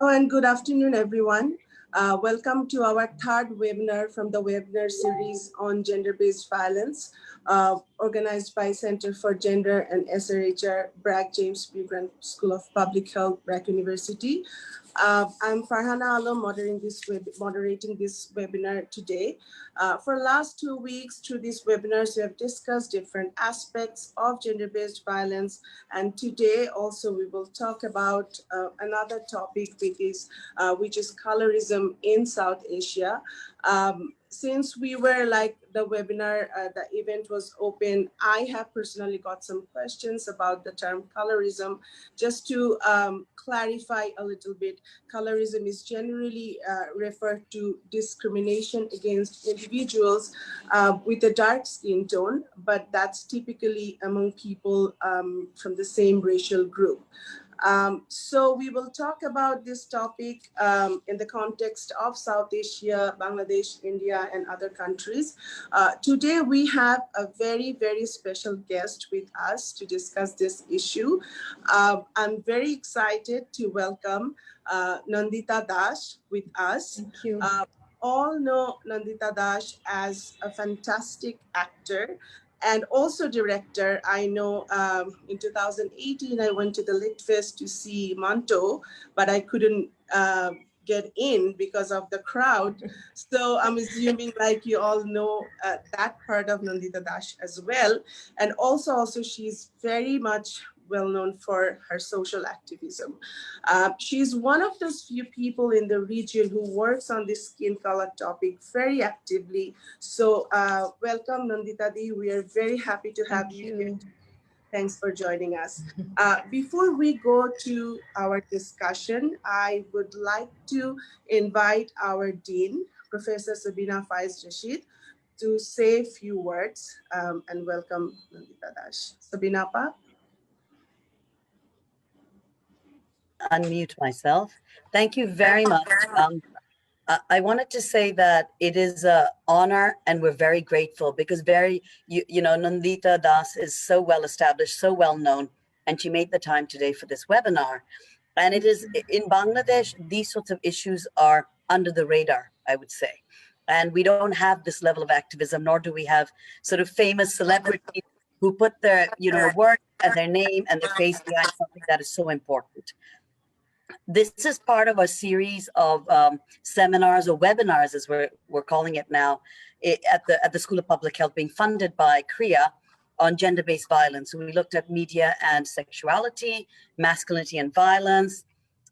Oh, and good afternoon, everyone. Welcome to our third webinar from the webinar series on gender-based violence, organized by Center for Gender and SRHR, Bragg James P. Grant School of Public Health, Bragg University. I'm Farhana Alam, moderating this webinar today. For last 2 weeks, through these webinars, we have discussed different aspects of gender-based violence. And today also we will talk about another topic, which is colorism in South Asia. Since we were the webinar, the event was open, I have personally got some questions about the term colorism. Just to clarify a little bit, colorism is generally referred to discrimination against individuals with a dark skin tone, but that's typically among people from the same racial group. So we will talk about this topic in the context of South Asia, Bangladesh, India, and other countries. Today we have a very, very special guest with us to discuss this issue. I'm very excited to welcome NANDITA Das with us. Thank you. All know NANDITA Das as a fantastic actor and also director. I know in 2018, I went to the Lit Fest to see Manto, but I couldn't get in because of the crowd. So I'm assuming you all know that part of NANDITA Das as well. And also she's very much well known for her social activism. She's one of those few people in the region who works on this skin color topic very actively. So welcome, NANDITA Di. We are very happy to have you here. Thanks for joining us. Before we go to our discussion, I would like to invite our Dean, Professor Sabina Faiz Rashid, to say a few words and welcome NANDITA Das. Sabina Pa. Unmute myself. Thank you very much. I wanted to say that it is an honor and we're very grateful because NANDITA Das is so well established, so well known, and she made the time today for this webinar. And it is in Bangladesh, these sorts of issues are under the radar, I would say. And we don't have this level of activism, nor do we have sort of famous celebrities who put their work and their name and their face behind something that is so important. This is part of a series of seminars or webinars, as we're calling it now, at the School of Public Health, being funded by CREA on gender-based violence. So we looked at media and sexuality, masculinity and violence,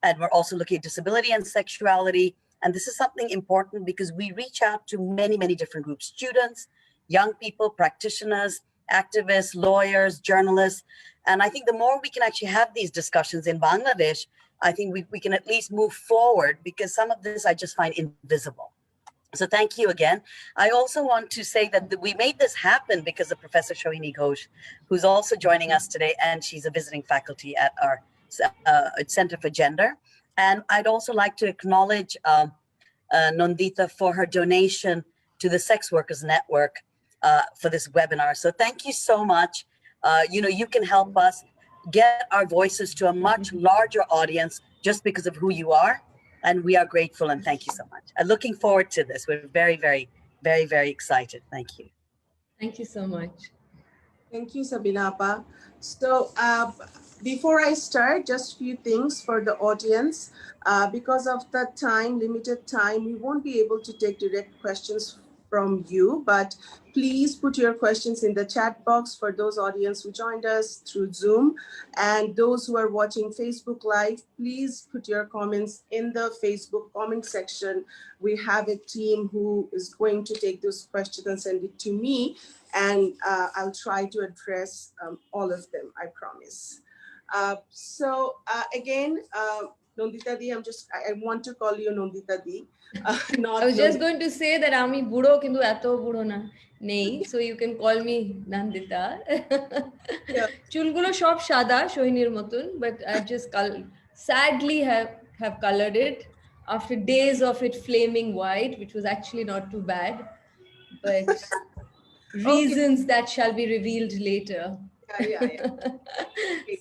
and we're also looking at disability and sexuality. And this is something important because we reach out to many, many different groups: students, young people, practitioners, activists, lawyers, journalists. And I think the more we can actually have these discussions in Bangladesh, I think we can at least move forward, because some of this I just find invisible. So thank you again. I also want to say that we made this happen because of Professor Shohini Ghosh, who's also joining us today, and she's a visiting faculty at our Center for Gender. And I'd also like to acknowledge NANDITA for her donation to the Sex Workers Network for this webinar. So thank you so much. You can help us get our voices to a much larger audience just because of who you are. And we are grateful and thank you so much. I'm looking forward to this. We're very, very, very, very excited. Thank you. Thank you so much. Thank you, Sabina Pa. So before I start, just a few things for the audience. Because of the limited time, we won't be able to take direct questions from you, but please put your questions in the chat box for those audience who joined us through Zoom. And those who are watching Facebook Live, please put your comments in the Facebook comment section. We have a team who is going to take those questions and send it to me, and I'll try to address all of them, I promise. Again, NANDITA Di, I want to call you NANDITA Di. I was just going to say that Ami Budo Kindu Ato Budo na Nei, so you can call me NANDITA. Chulgulo shop Shada, Shohinir Motun, but I just sadly have colored it after days of it flaming white, which was actually not too bad. But reasons that shall be revealed later. Yeah.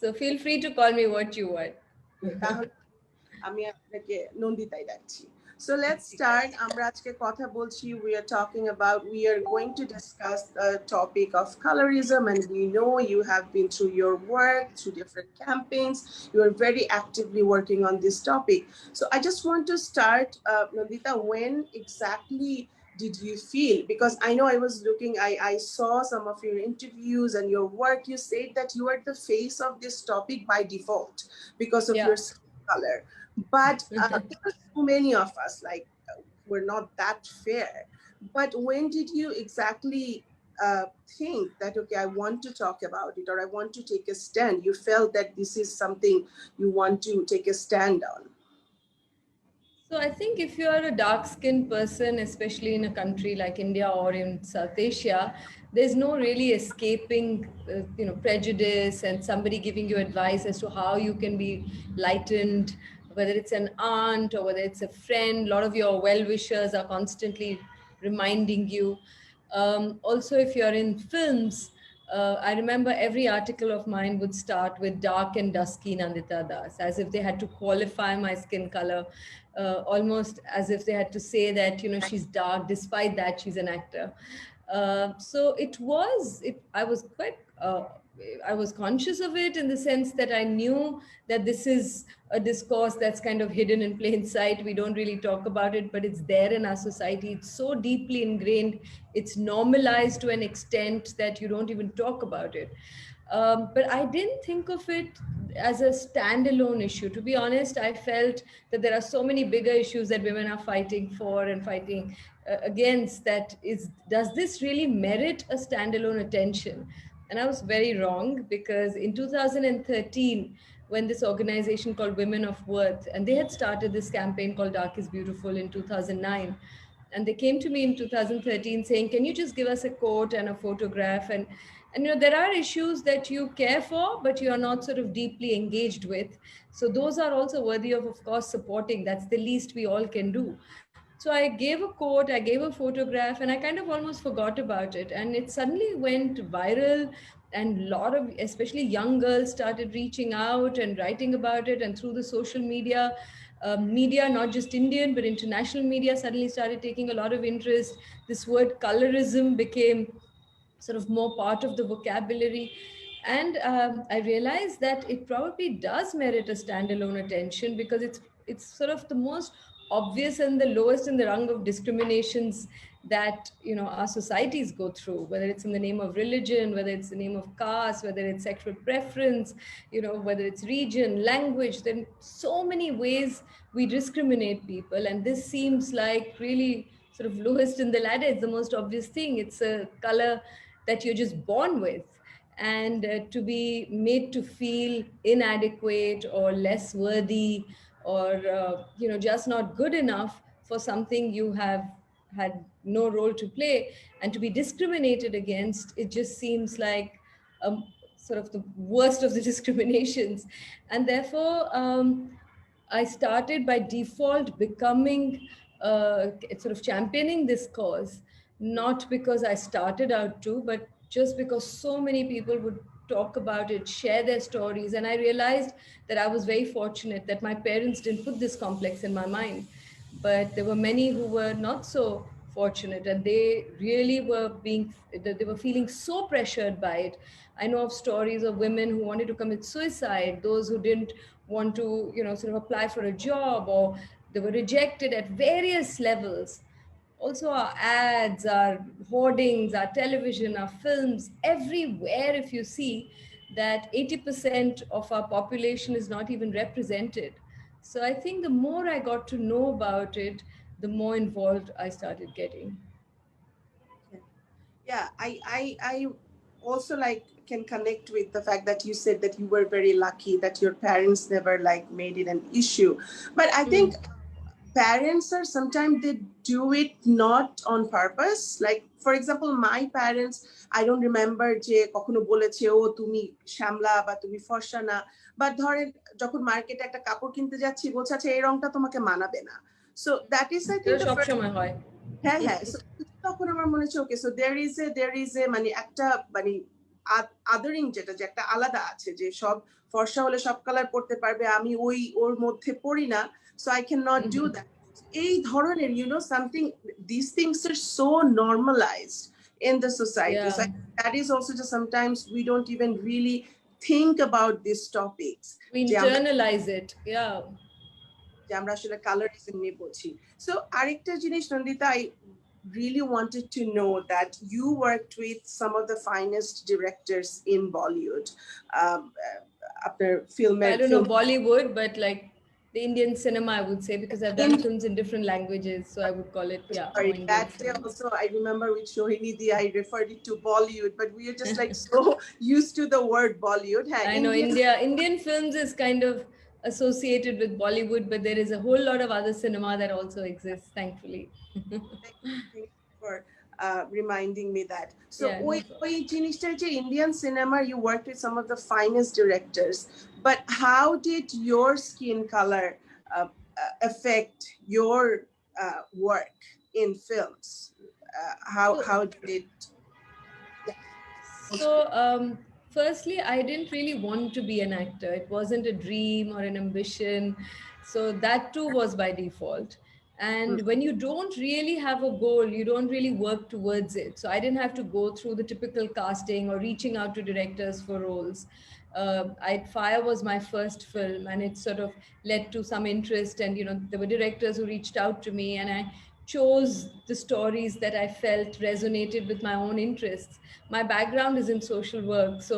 So feel free to call me what you want. আমি আপনাকে নন্দিতাই ডাকছি। So let's start. আমরা আজকে কথা বলছি, we are going to discuss the topic of colorism, and we know you have been through your work, through different campaigns. You are very actively working on this topic. So I just want to start, Nandita, when exactly did you feel? Because I know I was looking, I saw some of your interviews and your work. You said that you are the face of this topic by default because of your skin color. But there are so many of us, like we're not that fair. But when did you exactly think that, okay, I want to talk about it, or I want to take a stand? You felt that this is something you want to take a stand on? So I think if you are a dark-skinned person, especially in a country like India or in South Asia, there's no really escaping, prejudice and somebody giving you advice as to how you can be lightened, whether it's an aunt or whether it's a friend. A lot of your well-wishers are constantly reminding you. Also, if you're in films, I remember every article of mine would start with dark and dusky Nandita Das, as if they had to qualify my skin color, almost as if they had to say that, she's dark, despite that she's an actor. So I was conscious of it in the sense that I knew that this is a discourse that's kind of hidden in plain sight. We don't really talk about it, but it's there in our society. It's so deeply ingrained. It's normalized to an extent that you don't even talk about it. But I didn't think of it as a standalone issue. To be honest, I felt that there are so many bigger issues that women are fighting for and fighting against, does this really merit a standalone attention? And I was very wrong, because in 2013, when this organization called Women of Worth, and they had started this campaign called Dark is Beautiful in 2009, and they came to me in 2013 saying, can you just give us a quote and a photograph? And there are issues that you care for, but you are not sort of deeply engaged with. So those are also worthy of course, supporting. That's the least we all can do. So I gave a quote, I gave a photograph, and I kind of almost forgot about it. And it suddenly went viral, and a lot of, especially young girls, started reaching out and writing about it. And through the social media, not just Indian, but international media suddenly started taking a lot of interest. This word colorism became sort of more part of the vocabulary. And I realized that it probably does merit a standalone attention, because it's sort of the most obvious and the lowest in the rung of discriminations that our societies go through, whether it's in the name of religion, whether it's the name of caste, whether it's sexual preference, whether it's region, language. There are so many ways we discriminate people, and this seems like really sort of lowest in the ladder. It's the most obvious thing. It's a color that you're just born with, and to be made to feel inadequate or less worthy, or just not good enough for something you have had no role to play, and to be discriminated against, it just seems like sort of the worst of the discriminations. And therefore I started by default becoming sort of championing this cause, not because I started out to, but just because so many people would talk about it, share their stories. And I realized that I was very fortunate that my parents didn't put this complex in my mind. But there were many who were not so fortunate, and they really they were feeling so pressured by it. I know of stories of women who wanted to commit suicide, those who didn't want to, sort of apply for a job, or they were rejected at various levels. Also, our ads, our hoardings, our television, our films, everywhere, if you see that 80% of our population is not even represented. So I think the more I got to know about it, the more involved I started getting. Yeah, I also like can connect with the fact that you said that you were very lucky that your parents never like made it an issue. But I think parents are sometimes they do it not on purpose. Like for example, my parents, I don't remember যে কখনো বলেছে ও তুমি শ্যামলা বা তুমি ফর্সা না, but ধরেন যখন মার্কেটে একটা কাপড় কিনতে যাচ্ছি বলছে আচ্ছা এই রংটা তোমাকে মানাবে না। So that is I think the সব সময় হয়। হ্যাঁ হ্যাঁ, তখন আমার মনে হচ্ছে ওকে, সো there is a মানে একটা মানে আদারিং যেটা যে একটা আলাদা আছে যে সব ফর্সা হলে সব কালার পড়তে পারবে আমি ওর মধ্যে পড়ি না so I cannot do that এই ধরনের something these things are so normalized in the society so that is also just sometimes we don't even really think about these topics we internalize it যে আমরা আসলে colorism নিয়ে বলছি so আরেকটা জিনিস Nandita I really wanted to know that you worked with some of the finest directors in Bollywood after I don't know Bollywood but like the Indian cinema I would say because I've done films in different languages so I would call it sorry that also I remember with Shohini Di I referred it to Bollywood but we are just like so used to the word Bollywood I know Indian films is kind of associated with Bollywood but there is a whole lot of other cinema that also exists thankfully Thank you for reminding me that so ওই জিনিসটা যে Indian cinema you worked with some of the finest directors but how did your skin color affect your work in films how did it so firstly I didn't really want to be an actor it wasn't a dream or an ambition so that too was by default and when you don't really have a goal you don't really work towards it so I didn't have to go through the typical casting or reaching out to directors for roles Fire was my first film and it sort of led to some interest and there were directors who reached out to me and I chose the stories that I felt resonated with my own interests. My background is in social work, so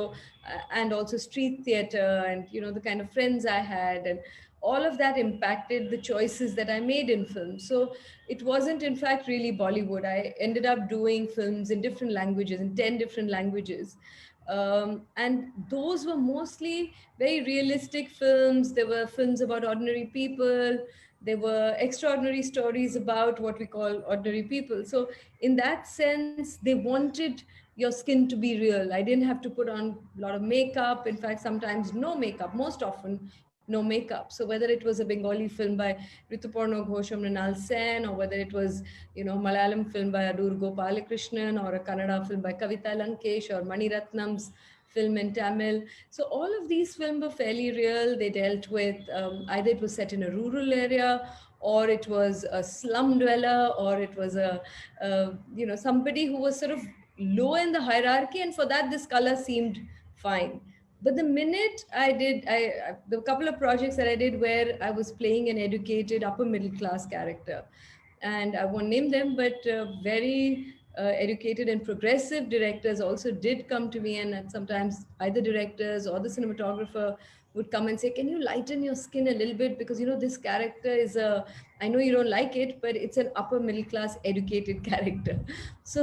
and also street theater, and the kind of friends I had, and all of that impacted the choices that I made in films. So it wasn't, in fact, really Bollywood. I ended up doing films in different languages, in 10 different languages. And those were mostly very realistic films. There were films about ordinary people. There were extraordinary stories about what we call ordinary people. So in that sense, they wanted your skin to be real. I didn't have to put on a lot of makeup. In fact, sometimes no makeup, most often no makeup. So whether it was a Bengali film by Rituparno Ghosh or Mrinal Sen, or whether it was, Malayalam film by Adur Gopalakrishnan, or a Kannada film by Kavita Lankesh, or Mani Ratnam's film in Tamil. So all of these films were fairly real. They dealt with either it was set in a rural area, or it was a slum dweller, or it was somebody who was sort of low in the hierarchy, and for that this color seemed fine. But the minute the couple of projects that I did where I was playing an educated upper middle class character, and I won't name them, but very educated and progressive directors also did come to me, and sometimes either directors or the cinematographer would come and say, can you lighten your skin a little bit, because this character is I know you don't like it, but it's an upper middle class educated character. So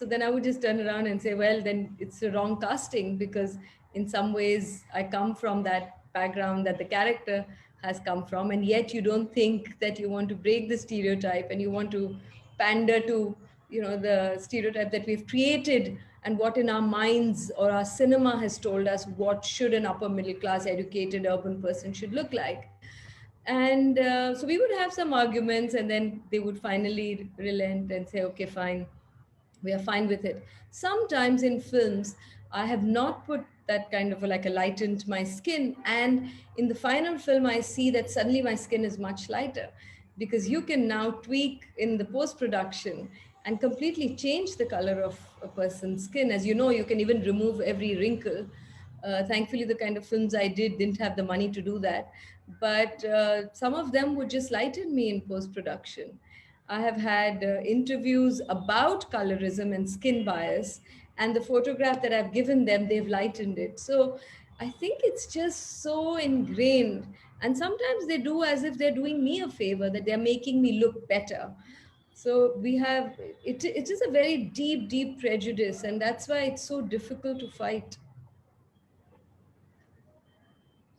then I would just turn around and say, well, then it's the wrong casting, because in some ways I come from that background that the character has come from, and yet you don't think that you want to break the stereotype and you want to pander to the stereotype that we've created and what in our minds or our cinema has told us what should an upper middle class educated urban person should look like. And so we would have some arguments, and then they would finally relent and say, okay, fine, we are fine with it. Sometimes in films I have not put that kind of like a lightened my skin, and in the final film I see that suddenly my skin is much lighter, because you can now tweak in the post production and completely change the color of a person's skin. As you know, you can even remove every wrinkle. Thankfully, the kind of films I did didn't have the money to do that, but some of them would just lighten me in post production. I have had interviews about colorism and skin bias, and the photograph that I've given them, they've lightened it. So I think it's just so ingrained. And sometimes they do as if they're doing me a favor, that they're making me look better. So we have, it is a very deep, deep prejudice, and that's why it's so difficult to fight.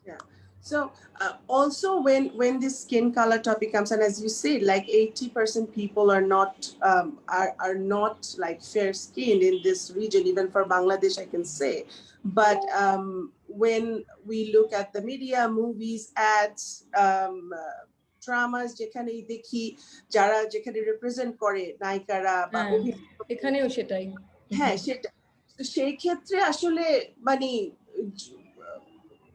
Yeah. So also when this skin color topic comes, and as you said, like 80% people are not like fair skinned in this region, even for Bangladesh, I can say. But when we look at the media, movies, ads, dramas, যেখানে দেখি যারা যেখানে represent করে নায়িকারা বা এখানেও সেটাই হ্যাঁ সেটা তো সেই ক্ষেত্রে আসলে মানে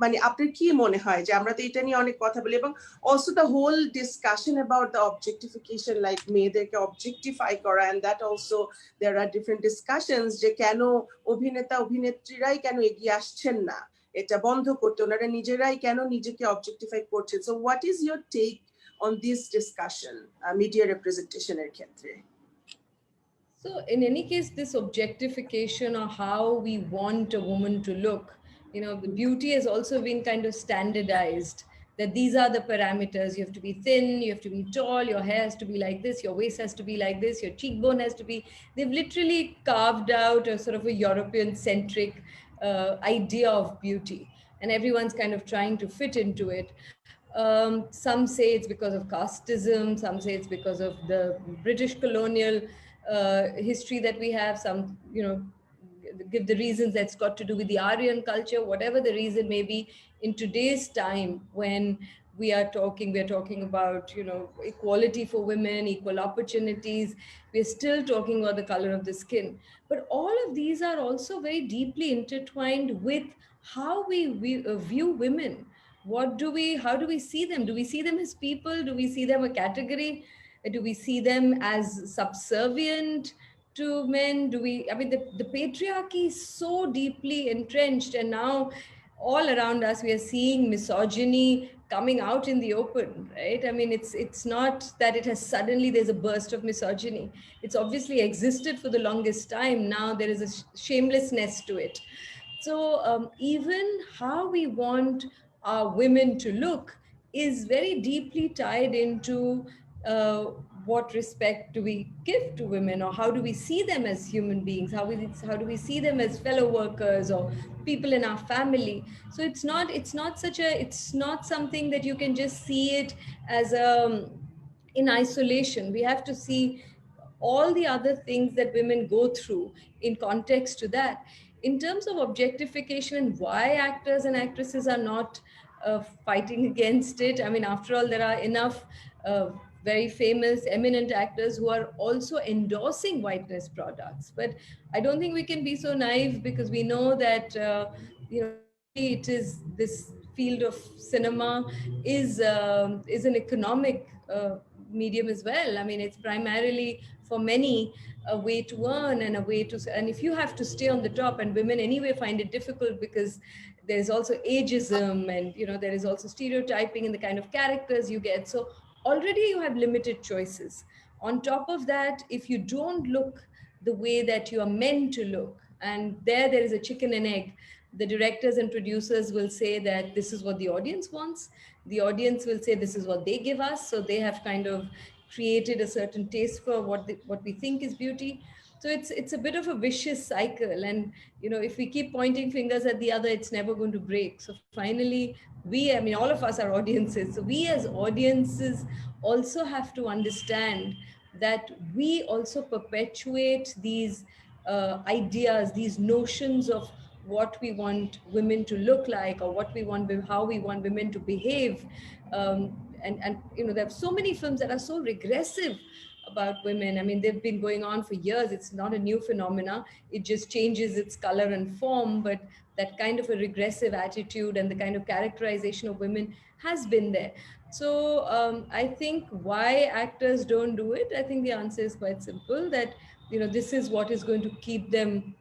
মানে আপনার কি মনে হয় যে আমরা তো এটা নিয়ে অনেক কথা বলি এবং also the whole discussion about the objectification like মেয়েদেরকে অবজেক্টিফাই করা and that also there are different discussions যে কেন অভিনেতা অভিনেত্রীরাই কেন এগিয়ে আসছেন না এটা বন্ধ করতে, ওনারা নিজেরাই কেন নিজেকে অবজেক্টিফাই করছেন। So what is your take on this discussion media রিপ্রেজেন্টেশনের ক্ষেত্রে? So in any case, this objectification or how we want a woman to look, the beauty has also been kind of standardized, that these are the parameters. You have to be thin, you have to be tall, your hair has to be like this, your waist has to be like this, your cheekbone has to be. They've literally carved out a sort of a European centric idea of beauty, and everyone's kind of trying to fit into it. Some say it's because of casteism, some say it's because of the British colonial history that we have. Some, give the reasons that's got to do with the Aryan culture, whatever the reason may be. In today's time, when we're talking about, equality for women, equal opportunities, we're still talking about the color of the skin. But all of these are also very deeply intertwined with how we view women. How do we see them? Do we see them as people? Do we see them a category? Do we see them as subservient to men? I mean, the patriarchy is so deeply entrenched, and now all around us we are seeing misogyny coming out in the open, right? I mean, it's not that it has suddenly, there's a burst of misogyny. It's obviously existed for the longest time. Now there is a shamelessness to it. So even how we want our women to look is very deeply tied into uh, what respect do we give to women, or how do we see them as human beings, how do we see them as fellow workers or people in our family. So it's not something that you can just see it as in isolation. We have to see all the other things that women go through in context to that. In terms of objectification and why actors and actresses are not fighting against it, I mean, after all, there are enough very famous, eminent actors who are also endorsing whiteness products. But I don't think we can be so naive, because we know that largely it is this field of cinema is an economic medium as well. I mean, it's primarily for many a way to earn and a way to, and if you have to stay on the top, and women anyway find it difficult because there's also ageism, and there is also stereotyping in the kind of characters you get. So already you have limited choices. On top of that, if you don't look the way that you are meant to look, and there is a chicken and egg. The directors and producers will say that this is what the audience wants, the audience will say this is what they give us, so they have kind of created a certain taste for what we think is beauty. So it's a bit of a vicious cycle, and if we keep pointing fingers at the other, it's never going to break. So finally, I mean, all of us are audiences, so we as audiences also have to understand that we also perpetuate these ideas, these notions of what we want women to look like, or how we want women to behave. And there are so many films that are so regressive about women. I mean, they've been going on for years. It's not a new phenomena. It just changes its color and form, but that kind of a regressive attitude and the kind of characterization of women has been there. So I think why actors don't do it, I think the answer is quite simple, that this is what is going to keep them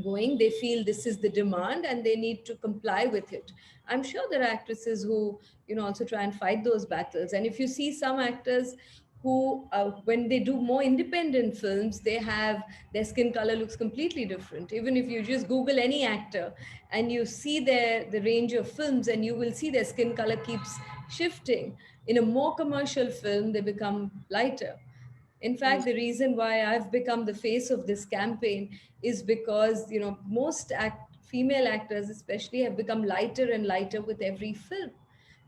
going. They feel this is the demand and they need to comply with it. I'm sure there are actresses who also try and fight those battles. And if you see some actors who when they do more independent films, their skin color looks completely different. Even if you just Google any actor and you see the range of films, and you will see their skin color keeps shifting. In a more commercial film, they become lighter. In fact, the reason why I've become the face of this campaign is because most female actors especially have become lighter and lighter with every film,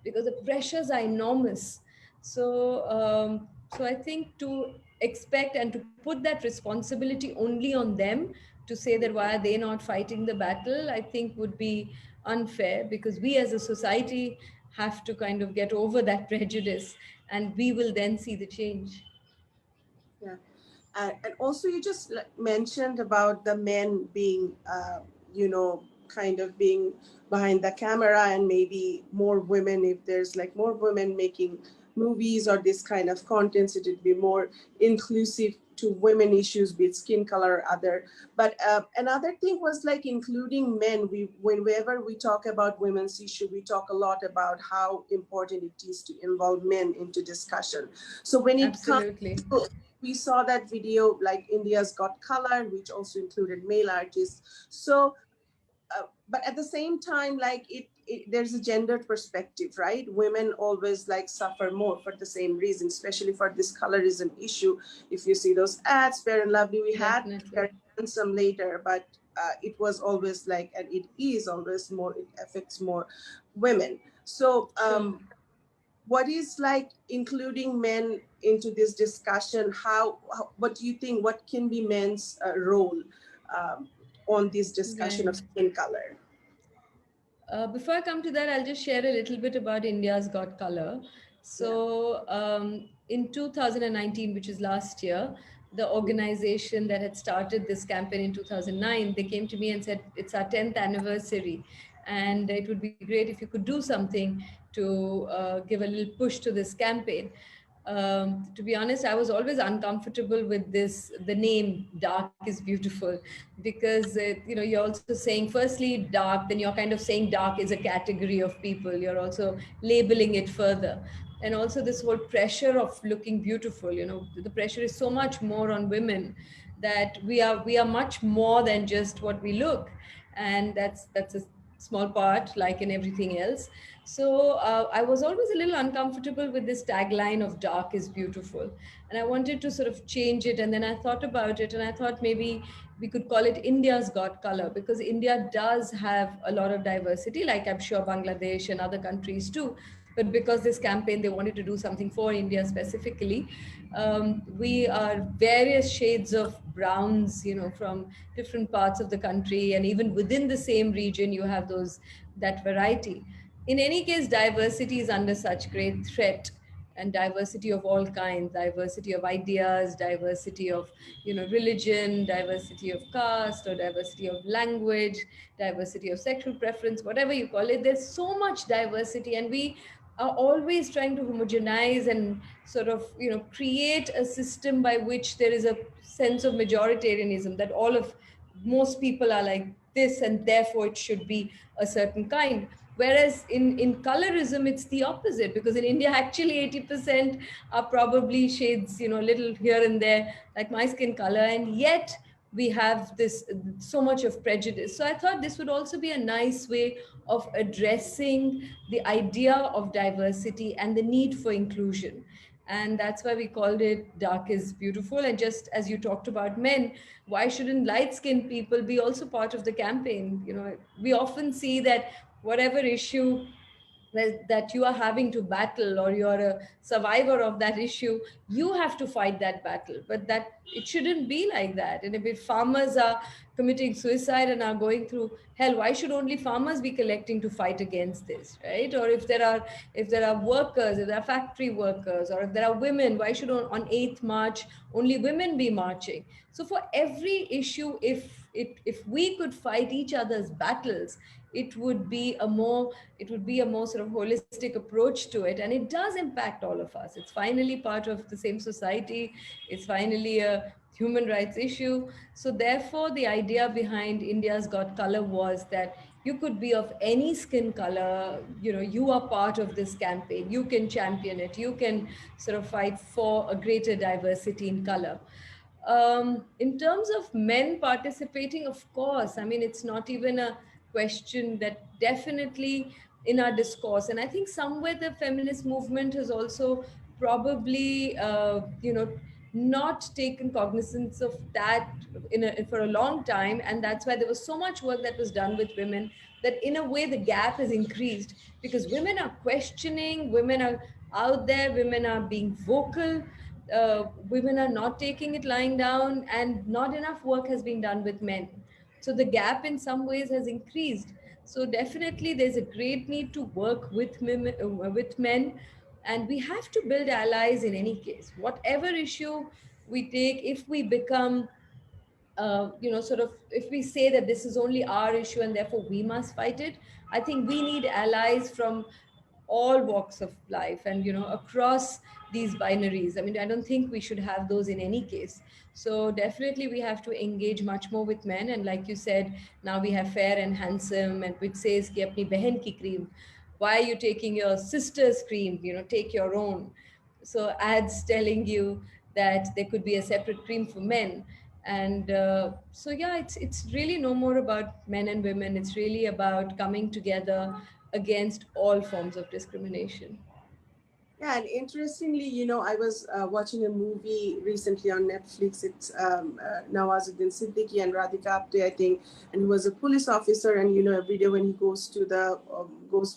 because the pressures are enormous. So I think to expect and to put that responsibility only on them, to say that why are they not fighting the battle, I think would be unfair, because we as a society have to kind of get over that prejudice, and we will then see the change. Yeah. And also, you just mentioned about the men being, you know, kind of being behind the camera, and maybe more women. If there's like more women making movies or this kind of contents, it would be more inclusive to women issues, be it skin color or other. But another thing was like including men. We, whenever we talk about women's issue, we talk a lot about how important it is to involve men into discussion. So when it comes Absolutely. to, we saw that video like India's Got Color, which also included male artists. So but at the same time, like there's a gender perspective, right? Women always like suffer more for the same reason, especially for this colorism issue. If you see those ads, Fair and Lovely, we had Definitely. Very Handsome later, but it was always like, and it is always more, it affects more women. So Sure. what is like including men into this discussion? How what do you think, what can be men's role um, on this discussion Right. of skin color? Before I come to that, I'll just share a little bit about India's Got Color. Yeah. So, in 2019, which is last year, the organization that had started this campaign in 2009, they came to me and said, it's our 10th anniversary, and it would be great if you could do something to give a little push to this campaign. To be honest, I was always uncomfortable with this, the name Dark is Beautiful, because you're also saying, firstly, dark, then you're kind of saying dark is a category of people. You're also labeling it further. And also this whole pressure of looking beautiful, the pressure is so much more on women, that we are much more than just what we look. And that's a small part, like in everything else. So I was always a little uncomfortable with this tagline of dark is beautiful. And I wanted to sort of change it. And then I thought about it, and I thought maybe we could call it India's Got Color, because India does have a lot of diversity, like I'm sure Bangladesh and other countries too. But because this campaign, they wanted to do something for India specifically, we are various shades of browns, from different parts of the country, and even within the same region, you have that variety. In any case, diversity is under such great threat, and diversity of all kinds, diversity of ideas, diversity of religion, diversity of caste, or diversity of language, diversity of sexual preference, whatever you call it. There's so much diversity, and we are always trying to homogenize and sort of create a system by which there is a sense of majoritarianism, that all of most people are like this, and therefore it should be a certain kind. Whereas in colorism, it's the opposite, because in India, actually 80% are probably shades, little here and there, like my skin color, and yet we have this so much of prejudice. So I thought this would also be a nice way of addressing the idea of diversity and the need for inclusion. And that's why we called it Dark is Beautiful. And just as you talked about men, why shouldn't light skinned people be also part of the campaign? We often see that whatever issue that you are having to battle, or you're a survivor of that issue, you have to fight that battle. But that it shouldn't be like that. And if farmers are committing suicide and are going through hell, why should only farmers be collecting to fight against this, right? Or if there are workers, if there are factory workers, or if there are women, why should on 8th March only women be marching? So for every issue, if we could fight each other's battles, it would be a more sort of holistic approach to it, and it does impact all of us. It's finally part of the same society. It's finally a human rights issue. So therefore, the idea behind India's Got Color was that you could be of any skin color. You are part of this campaign. You can champion it. You can sort of fight for a greater diversity in color. In terms of men participating, of course, I mean, it's not even a question. That definitely in our discourse, and I think somewhere the feminist movement has also probably, not taken cognizance of that for a long time, and that's why there was so much work that was done with women, that in a way the gap has increased, because women are questioning, women are out there, women are being vocal, women are not taking it lying down, and not enough work has been done with men. So the gap in some ways has increased. So definitely there's a great need to work with men, and we have to build allies in any case. Whatever issue we take, if we become, sort of, if we say that this is only our issue and therefore we must fight it, I think we need allies from all walks of life and, across these binaries. I mean, I don't think we should have those in any case. So definitely we have to engage much more with men. And like you said, now we have fair and handsome, and which says ki apni behan ki cream. Why are you taking your sister's cream? Take your own. So ads telling you that there could be a separate cream for men. And so yeah, it's really no more about men and women. It's really about coming together against all forms of discrimination. Yeah, and interestingly, I was watching a movie recently on Netflix. It's Nawazuddin Siddiqui and Radhika Apte, I think, and he was a police officer. And every day when he goes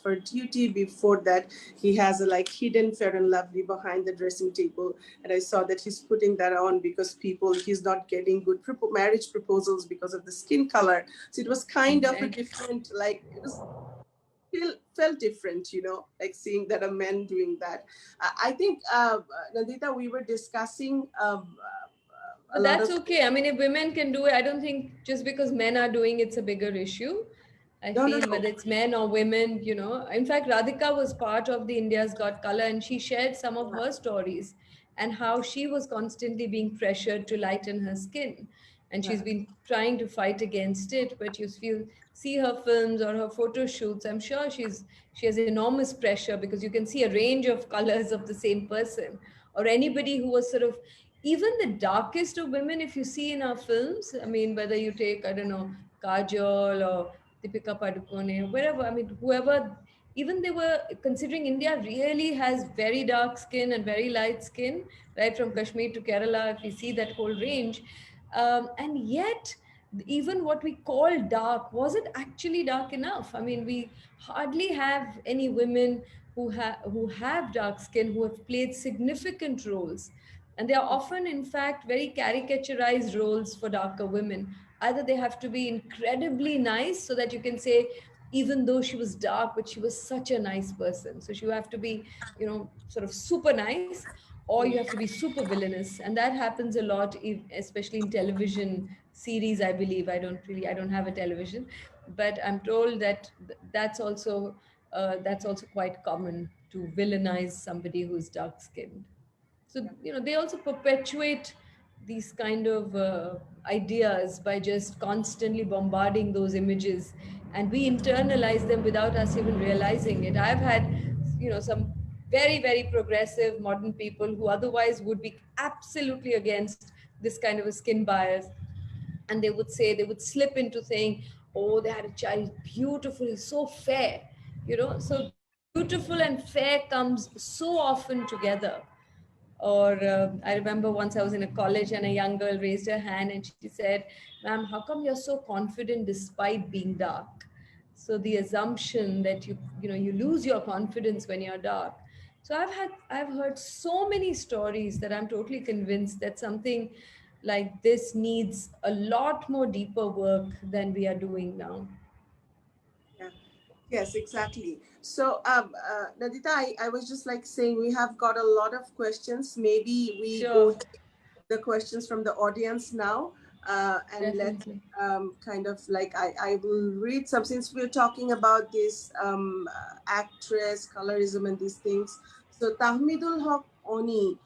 for duty, before that he has a like hidden Fair and Lovely behind the dressing table. And I saw that he's putting that on because he's not getting good marriage proposals because of the skin color. So it was kind of a Exactly. different, like it was felt different, like seeing that a man doing that. I think, Nandita, we were discussing a But lot that's of. okay. I mean, if women can do it, I don't think just because men are doing it's a bigger issue. I No, no, feel no. whether it's men or women, In fact, Radhika was part of the India's Got Color, and she shared some of her stories and how she was constantly being pressured to lighten her skin. And she's Yeah, been trying to fight against it. But you see her films or her photo shoots, I'm sure she has enormous pressure, because you can see a range of colors of the same person, or anybody who was sort of, even the darkest of women, if you see in our films, I mean, whether you take, I don't know, Kajol or Deepika Padukone, wherever, I mean, whoever, even they were considering India really has very dark skin and very light skin, right from Kashmir to Kerala, if we see that whole range. And yet, even what we call dark, was it actually dark enough? I mean, we hardly have any women who have dark skin who have played significant roles, and they are often, in fact, very caricaturized roles for darker women. Either they have to be incredibly nice so that you can say, even though she was dark, but she was such a nice person. So she have to be, sort of super nice, or you have to be super villainous. And that happens a lot, especially in television series, I believe. I don't have a television, but I'm told that that's also quite common to villainize somebody who's dark skinned. So they also perpetuate these kind of ideas by just constantly bombarding those images, and we internalize them without us even realizing it. I've had some very, very progressive modern people who otherwise would be absolutely against this kind of a skin bias, and they would slip into saying, oh, they had a child, beautiful, so fair. So beautiful and fair comes so often together. Or I remember once I was in a college and a young girl raised her hand and she said, ma'am, how come you're so confident despite being dark? So the assumption that you lose your confidence when you're dark. So I've heard so many stories that I'm totally convinced that something like this needs a lot more deeper work than we are doing now. yeah. Yes, exactly. So, Nadita, I was just like saying we have got a lot of questions. Maybe we go Sure, the questions from the audience now, and let definitely. kind of like I will read some, since we're talking about this actress colorism and these things. So Tahmidul Haq Oni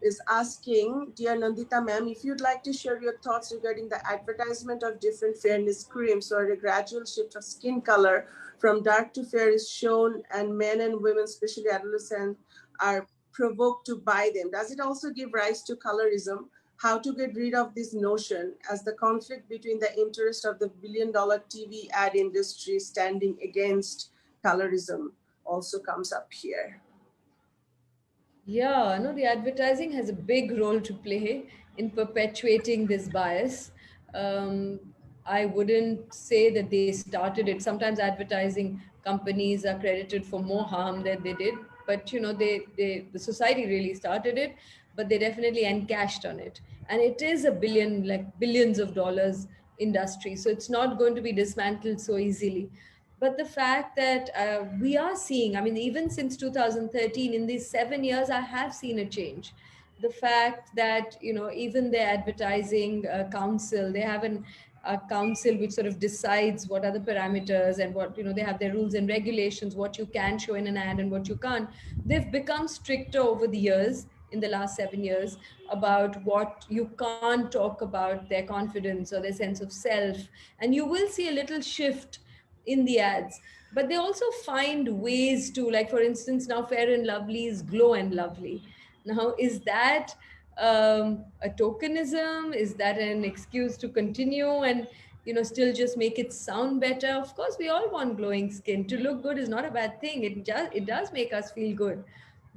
is asking, dear Nandita ma'am, if you'd like to share your thoughts regarding the advertisement of different fairness creams or a gradual shift of skin color from dark to fair is shown, and men and women, especially adolescents, are provoked to buy them. Does it also give rise to colorism? How to get rid of this notion, as the conflict between the interest of the billion-dollar TV ad industry standing against colorism also comes up here. Yeah, no, the advertising has a big role to play in perpetuating this bias. Um, I wouldn't say that they started it. Sometimes advertising companies are credited for more harm than they did, but the society really started it, but they definitely encashed on it. And it is a billion, like billions of dollars industry, so it's not going to be dismantled so easily. But the fact that we are seeing, I mean, even since 2013, in these 7 years, I have seen a change. the fact that, you know, even their advertising council, they have a council which sort of decides what are the parameters and what, you know, they have their rules and regulations, what you can show in an ad and what you can't. They've become stricter over the years, in the last 7 years, about what you can't talk about, their confidence or their sense of self. And you will see a little shift in the ads, but they also find ways to, like, for instance, now Fair and Lovely is Glow and Lovely. Now, is that a tokenism? Is that an excuse to continue and, you know, still just make it sound better? Of course, we all want glowing skin. To look good is not a bad thing. It does make us feel good.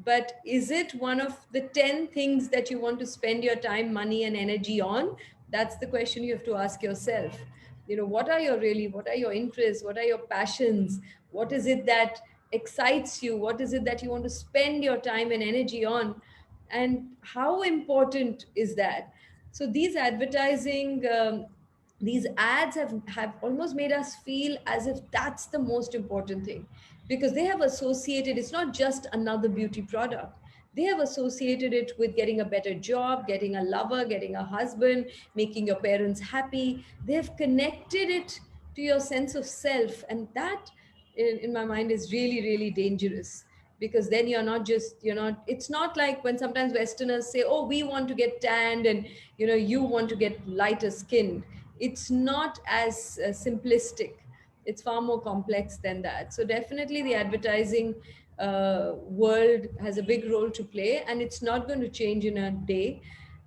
But is it one of the 10 things that you want to spend your time, money, and energy on? That's the question you have to ask yourself. You know, what are your interests? What are your passions? What is it that excites you? What is it that you want to spend your time and energy on? And how important is that? So these advertising, these ads have almost made us feel as if that's the most important thing, because they have associated, it's not just another beauty product. They have associated it with getting a better job, getting a lover, getting a husband, making your parents happy. They have connected it to your sense of self. And that, in my mind, is really, really dangerous, because then you're not, it's not like when sometimes Westerners say, oh, we want to get tanned and, you know, you want to get lighter skinned. It's not as simplistic. It's far more complex than that. So definitely the advertising world has a big role to play, and it's not going to change in a day.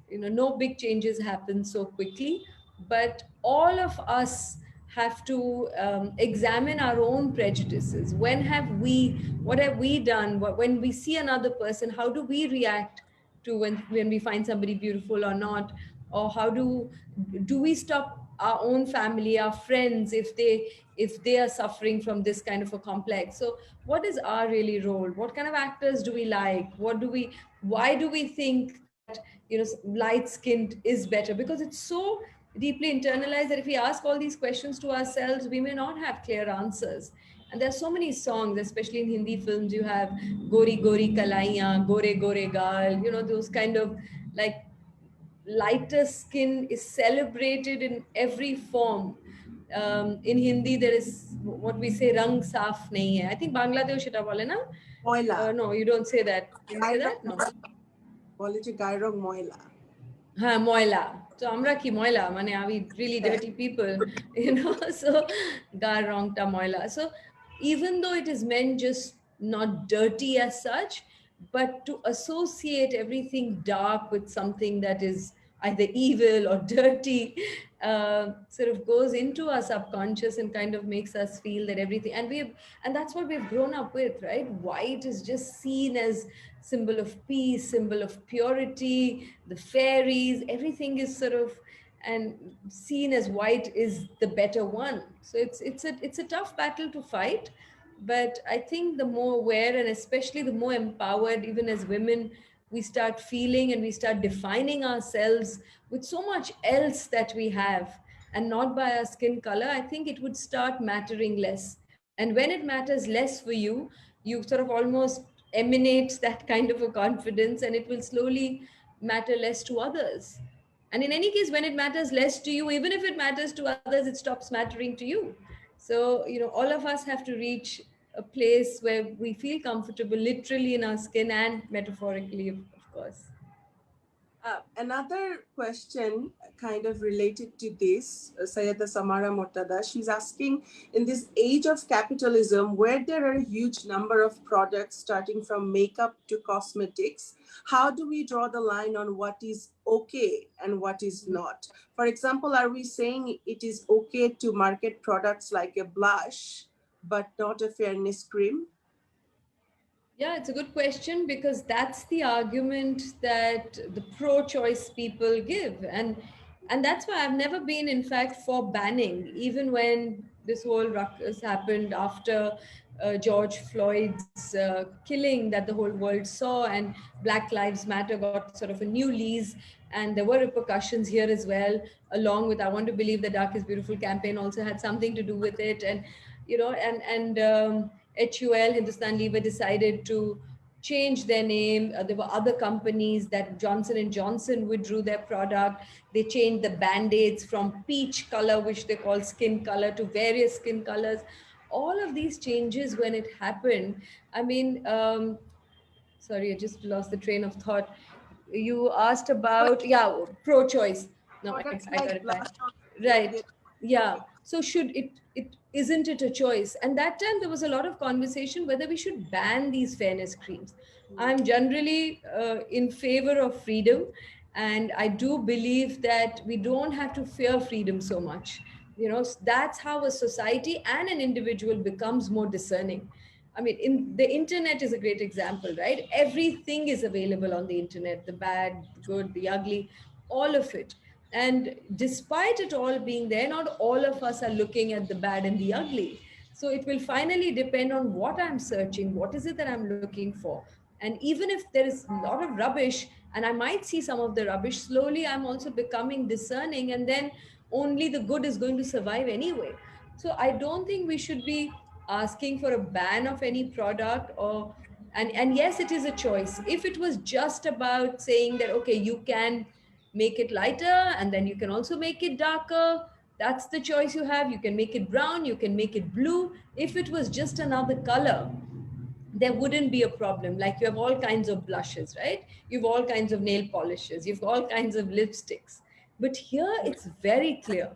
You know, no big changes happen so quickly, but all of us have to examine our own prejudices. What have we done? When we see another person, how do we react to when we find somebody beautiful or not? Or how do we stop our own family, our friends, if they are suffering from this kind of a complex? So what is our really role? What kind of actors do we like? Why do we think that, you know, light skinned is better? Because it's so deeply internalized that if we ask all these questions to ourselves, we may not have clear answers. And there's so many songs, especially in Hindi films. You have Gori Gori Kalaiyan, Gore Gore Gal, you know, those kind of, like, lighter skin is celebrated in every form. In Hindi, there is what we say, rang saaf nahi hai. I think Bangladesh এটা বলে না? Moila. No, you don't say that. You say that? No. বলে যে গায়রং ময়লা। হ্যাঁ, ময়লা। তো আমরা কি ময়লা? মানে are we really dirty people? You know, so গার রংটা ময়লা. So even though it is meant just not dirty as such, but to associate everything dark with something that is either evil or dirty, sort of goes into our subconscious and kind of makes us feel that everything, and that's what we've grown up with, right? White is just seen as symbol of peace, symbol of purity, the fairies, everything is sort of, and seen as white is the better one. So it's a tough battle to fight. But I think the more aware, and especially the more empowered, even as women, we start feeling and we start defining ourselves with so much else that we have, and not by our skin color, I think it would start mattering less. And when it matters less for you, you sort of almost emanate that kind of a confidence, and it will slowly matter less to others. And in any case, when it matters less to you, even if it matters to others, it stops mattering to you. So, you know, all of us have to reach a place where we feel comfortable, literally in our skin and metaphorically, of course. Another question kind of related to this, Sayeda Samara Mortada, she's asking, in this age of capitalism, where there are a huge number of products starting from makeup to cosmetics, how do we draw the line on what is okay and what is not? For example, are we saying it is okay to market products like a blush, but not a fairness cream? Yeah, it's a good question, because that's the argument that the pro-choice people give. And that's why I've never been, in fact, for banning, even when this whole ruckus happened after George Floyd's killing that the whole world saw, and Black Lives Matter got sort of a new lease. And there were repercussions here as well, along with I Want to Believe the Dark is Beautiful campaign also had something to do with it. And, you know, HUL, Hindustan Lever, decided to changed their name. There were other companies that Johnson and Johnson withdrew their product. They changed the band-aids from peach color, which they call skin color, to various skin colors. All of these changes, when it happened, I mean, sorry, I just lost the train of thought. You asked But about, yeah, pro-choice. No, products I got like it back. blush on, Right. they, Yeah. So should it isn't it a choice? And that time there was a lot of conversation whether we should ban these fairness creams. I'm generally in favor of freedom, and I do believe that we don't have to fear freedom so much. That's how a society and an individual becomes more discerning. I mean, the internet is a great example, right? Everything is available on the internet, the bad, the good, the ugly, all of it. And despite it all being there, not all of us are looking at the bad and the ugly. So it will finally depend on what I'm searching, what is it that I'm looking for. And even if there is a lot of rubbish, and I might see some of the rubbish, slowly I'm also becoming discerning, and then only the good is going to survive anyway. So I don't think we should be asking for a ban of any product, or and yes, it is a choice. If it was just about saying that, okay, you can make it lighter and then you can also make it darker, that's the choice you have. You can make it brown, you can make it blue. If it was just another color, there wouldn't be a problem. Like, you have all kinds of blushes, right? You've all kinds of nail polishes, you've all kinds of lipsticks. But here it's very clear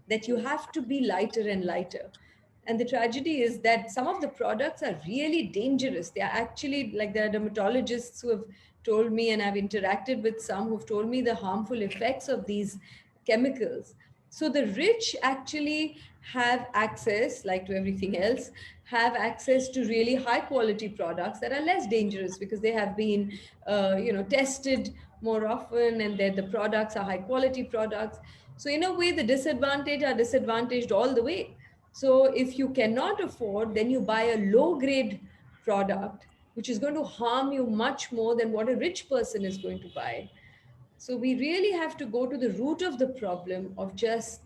that you have to be lighter and lighter. And the tragedy is that some of the products are really dangerous. They are actually, like, there are dermatologists who have told me, and I've interacted with some who've told me the harmful effects of these chemicals. So the rich actually have access, like to everything else, have access to really high quality products that are less dangerous because they have been, tested more often, and that the products are high quality products. So in a way, the disadvantaged are disadvantaged all the way. So if you cannot afford, then you buy a low grade product, which is going to harm you much more than what a rich person is going to buy. So we really have to go to the root of the problem of just,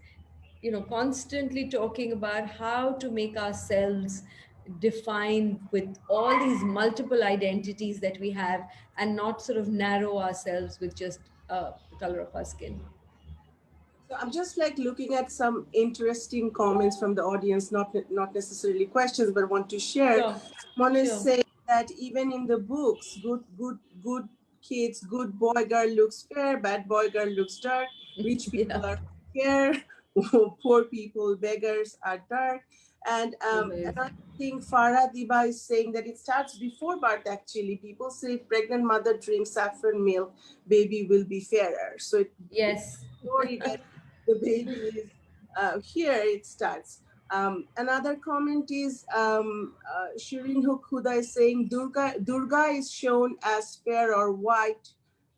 constantly talking about how to make ourselves define with all these multiple identities that we have, and not sort of narrow ourselves with just the color of our skin. so I'm just like looking at some interesting comments from the audience, not necessarily questions, but want to share. Sure, One is sure. saying that even in the books, good kids, good boy girl looks fair, bad boy girl looks dark, rich people Yeah. are fair, poor people, beggars are dark. And Always. another thing, Farah Diba is saying that it starts before birth actually. People say if pregnant mother drinks saffron milk, baby will be fairer. So Yes. before even the baby is here, it starts. Another comment is Shirin Huda is saying Durga is shown as fair or white,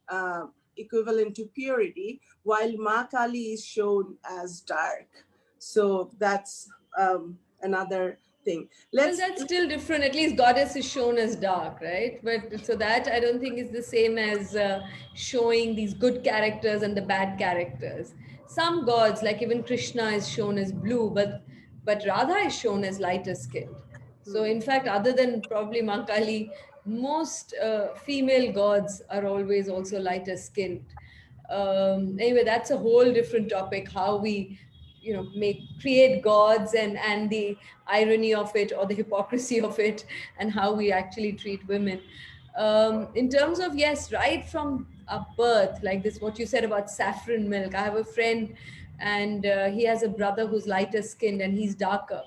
uh, equivalent to purity, while Ma Kali is shown as dark. So that's another thing. Well, Let's that's still different. At least goddess is shown as dark, right? But so that I don't think is the same as showing these good characters and the bad characters. Some gods, like even Krishna, is shown as blue, but Radha is shown as lighter skinned. So in fact, other than probably Mankali, most female gods are always also lighter skinned. Anyway, that's a whole different topic. How we, make create gods, and the irony of it, or the hypocrisy of it, and how we actually treat women. In terms of, yes, right from birth, like this, what you said about saffron milk. I have a friend, and he has a brother who's lighter skinned and he's darker.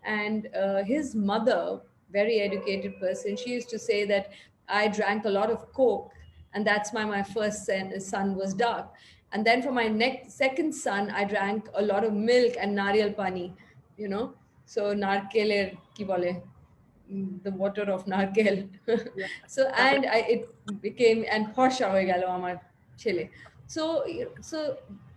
And his mother, very educated person, she used to say that I drank a lot of Coke, and that's why my first son was dark. And then for my next second son, I drank a lot of milk and nariyal pani, you know. So narkeler ki bole, the water of narkel. yeah. So and it became, and phorsa hoye gelo amar chele. So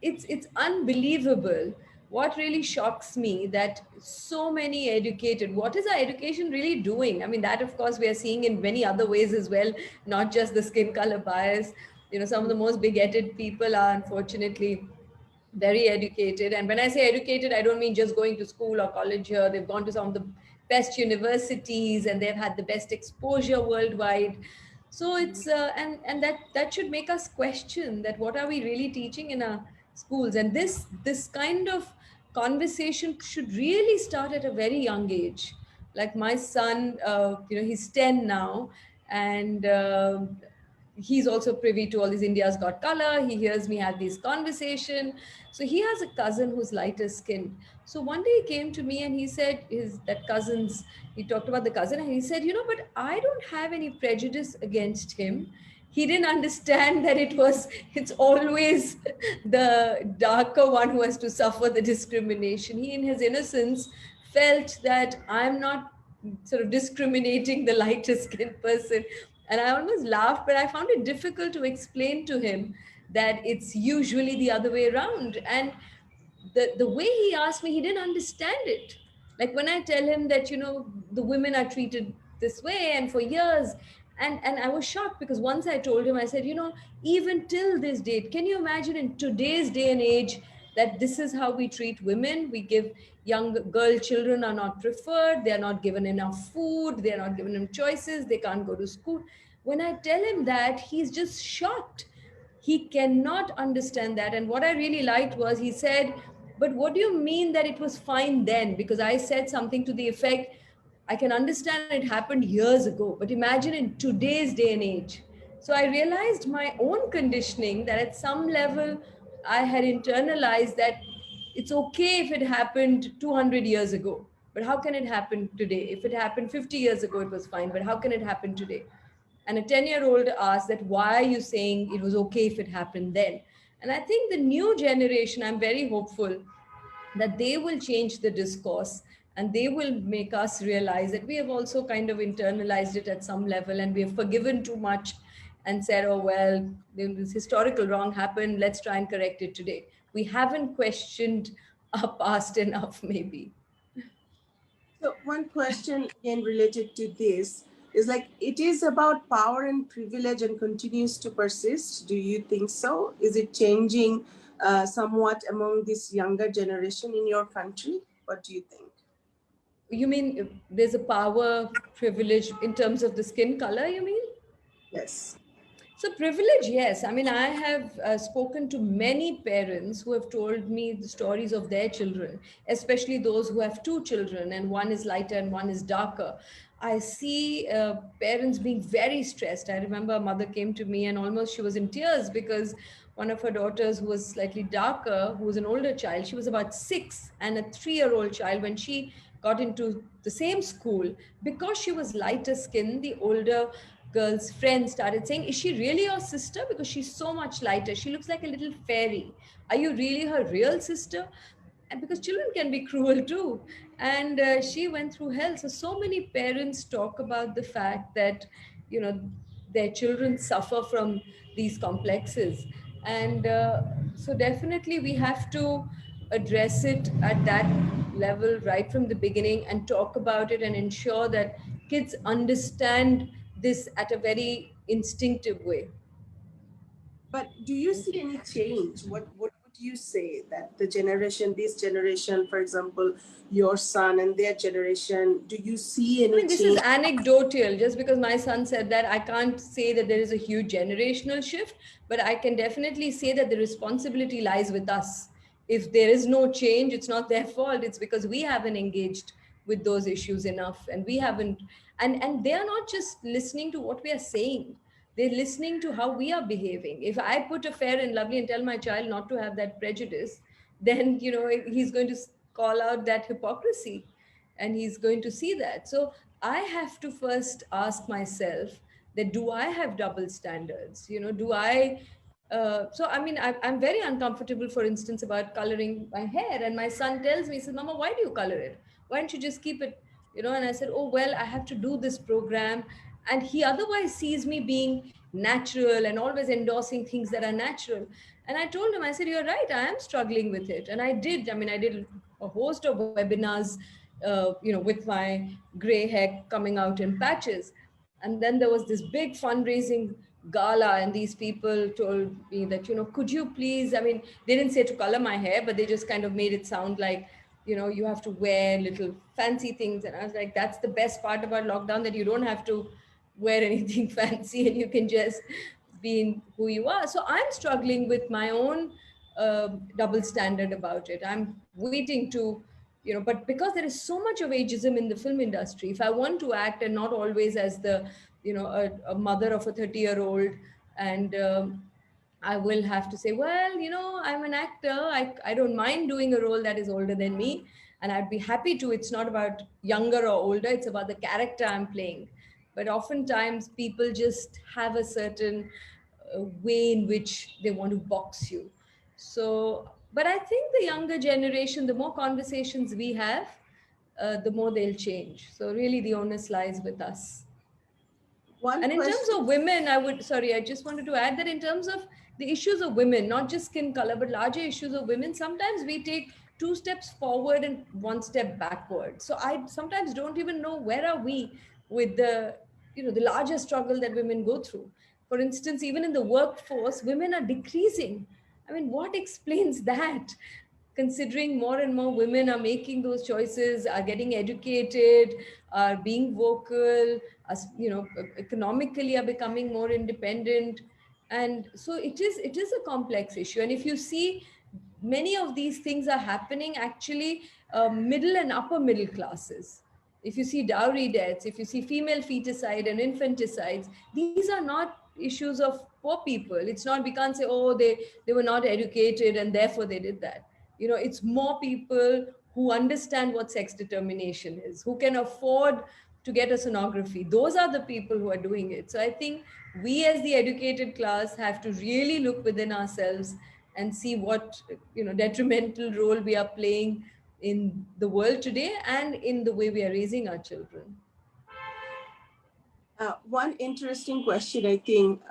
it's unbelievable. What really shocks me that so many educated, what is our education really doing? I mean, that of course we are seeing in many other ways as well, not just the skin color bias. Some of the most bigoted people are unfortunately very educated. And when I say educated, I don't mean just going to school or college here. They've gone to some of the best universities and they've had the best exposure worldwide. So it's and that should make us question that what are we really teaching in our schools. And this kind of conversation should really start at a very young age. Like my son, he's 10 now, and he's also privy to all these India's Got Color. He hears me have these conversation. So he has a cousin who's lighter skinned. So one day he came to me and he said he talked about the cousin and he said, but I don't have any prejudice against him. He didn't understand that it's always the darker one who has to suffer the discrimination. He, in his innocence, felt that I'm not sort of discriminating the lighter skinned person. And I almost laughed, but I found it difficult to explain to him that it's usually the other way around. And the way he asked me, he didn't understand it. Like when I tell him that, the women are treated this way and for years. And I was shocked because once I told him, I said, even till this date, can you imagine in today's day and age that this is how we treat women? We give young girl children are not preferred, they are not given enough food, they are not given them choices, they can't go to school. When I tell him that, he's just shocked. He cannot understand that. And what I really liked was he said, but what do you mean that it was fine then? Because I said something to the effect, I can understand it happened years ago, but imagine in today's day and age. So I realized my own conditioning that at some level I had internalized that it's okay if it happened 200 years ago, but how can it happen today? If it happened 50 years ago, it was fine, but how can it happen today? And a 10-year-old asked that, why are you saying it was okay if it happened then? And I think the new generation, I'm very hopeful that they will change the discourse and they will make us realize that we have also kind of internalized it at some level and we have forgiven too much and said, oh, well, this historical wrong happened, let's try and correct it today. We haven't questioned our past enough, maybe. So one question again related to this is like, it is about power and privilege and continues to persist. Do you think so? Is it changing somewhat among this younger generation in your country? What do you think? You mean there's a power privilege in terms of the skin color, you mean? Yes. So, privilege, yes. I mean, I have spoken to many parents who have told me the stories of their children, especially those who have two children and one is lighter and one is darker. I see parents being very stressed. I remember a mother came to me and almost she was in tears because one of her daughters, who was slightly darker, who was an older child, she was about 6, and a 3-year-old child, when she got into the same school, because she was lighter skinned, the older girl's friend started saying, is she really your sister? Because she's so much lighter. She looks like a little fairy. Are you really her real sister? And because children can be cruel too. And she went through hell. So many parents talk about the fact that, their children suffer from these complexes. And so definitely we have to address it at that level right from the beginning and talk about it and ensure that kids understand this at a very instinctive way. But do you see any change? What would you say that the generation, this generation, for example, your son and their generation, do you see I any mean, this is change? anecdotal. Just because my son said that, I can't say that there is a huge generational shift, but I can definitely say that the responsibility lies with us. If there is no change, it's not their fault. It's because we haven't engaged with those issues enough, and we haven't. And they are not just listening to what we are saying. They're listening to how we are behaving. If I put a fair and lovely and tell my child not to have that prejudice, then he's going to call out that hypocrisy and he's going to see that. So I have to first ask myself that, do I have double standards? Do I so I mean, I'm very uncomfortable, for instance, about coloring my hair, and my son tells me, he says, Mama, why do you color it? Why don't you just keep it? And I said, oh, well, I have to do this program. And he otherwise sees me being natural and always endorsing things that are natural. And I told him, I said, you're right, I am struggling with it. And I did a host of webinars, with my gray hair coming out in patches. And then there was this big fundraising gala, and these people told me that, could you please, I mean, they didn't say to color my hair, but they just kind of made it sound like, you have to wear little fancy things. And I was like, that's the best part about lockdown, that you don't have to wear anything fancy and you can just be in who you are. So I'm struggling with my own double standard about it. I'm waiting to, but because there is so much of ageism in the film industry, if I want to act, and not always as the, a mother of a 30-year-old, and I will have to say, well, I'm an actor. I don't mind doing a role that is older than me. And I'd be happy to. It's not about younger or older, it's about the character I'm playing. But oftentimes people just have a certain way in which they want to box you. So, but I think the younger generation, the more conversations we have, the more they'll change. So, really, the onus lies with us. One And in terms question. of women, I just wanted to add that in terms of the issues of women, not just skin color, but larger issues of women, sometimes we take two steps forward and one step backward. So I sometimes don't even know where are we with the larger struggle that women go through. For instance, even in the workforce, women are decreasing. I mean, what explains that? Considering more and more women are making those choices, are getting educated, are being vocal, economically are becoming more independent. And so it is a complex issue. And if you see, many of these things are happening actually, middle and upper middle classes. If you see dowry deaths, if you see female feticide and infanticides, these are not issues of poor people. It's not, we can't say, oh, they were not educated and therefore they did that. It's more people who understand what sex determination is, who can afford to get a sonography. Those are the people who are doing it. So I think we as the educated class have to really look within ourselves and see what detrimental role we are playing in the world today and in the way we are raising our children. One interesting question, I think,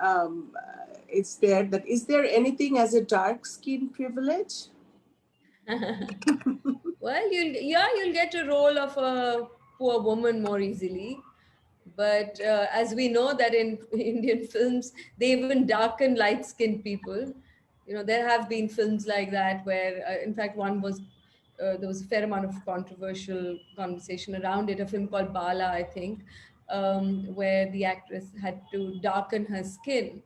is there, that is there anything as a dark skin privilege? Well, you'll get a role of a poor woman more easily. But as we know that in Indian films, they even darken light-skinned people. There have been films like that where, in fact, one was there was a fair amount of controversial conversation around it. A film called Bala, I think, where the actress had to darken her skin.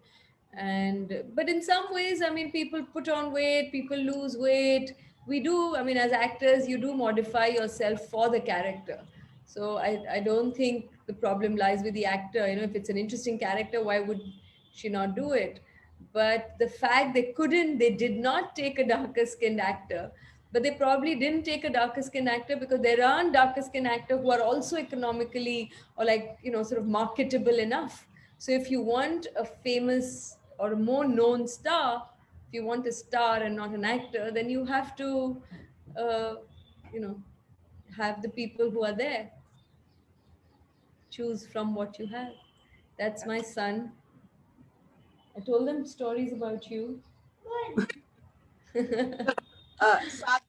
And but in some ways, I mean, people put on weight, people lose weight. We do, I mean, as actors, you do modify yourself for the character. So I don't think the problem lies with the actor. If it's an interesting character, why would she not do it? But the fact they did not take a darker skinned actor, but they probably didn't take a darker skinned actor because there aren't darker skinned actors who are also economically or sort of marketable enough. So if you want a famous or a more known star, if you want a star and not an actor, then you have to, uh, you know, have the people who are there. Choose from what you have. That's my son. I told them stories about you. Sadia